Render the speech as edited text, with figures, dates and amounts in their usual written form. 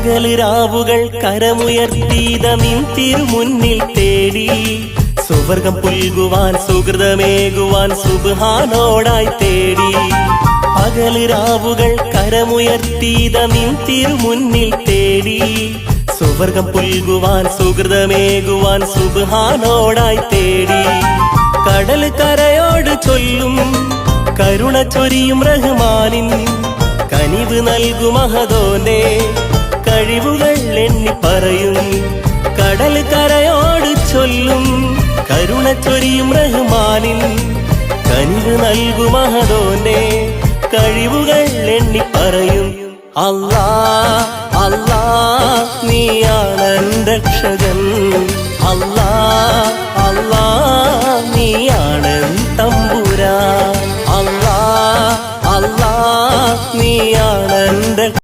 പകല് രാവുകൾ കരമുയർത്തിയിത നിൻ തിരുമുന്നിൽ തേടി സുവർഗം പുൽകുവാൻ സുഹൃതമേകുവാൻ സുബ്ഹാനോടായി തേടി പകല് രാവുകൾ കരമുയർത്തിയിത നിൻ തിരുമുന്നിൽ തേടി സുവർഗം പുൽകുവാൻ സുഹൃതമേകുവാൻ സുബ്ഹാനോടായി തേടി കടൽ കരയോട് ചൊല്ലും കരുണ ചൊരിയും റഹ്മാനിൻ കനിവ് നൽകും മഹദോന്റെ കഴിവുകൾ എണ്ണി പറയും കടൽ കരയോട് ചൊല്ലും കരുണ ചൊരിയും റഹ്മാനിൻ കനിവ് നൽകും മഹദോന്റെ കഴിവുകൾ എണ്ണി പറയും അല്ലാ അല്ലാ നീയാണ് രക്ഷകൻ അല്ലാ അല്ലാ നീയാണ് തമ്പുരാൻ അല്ലാ അല്ലാ നീയാണ്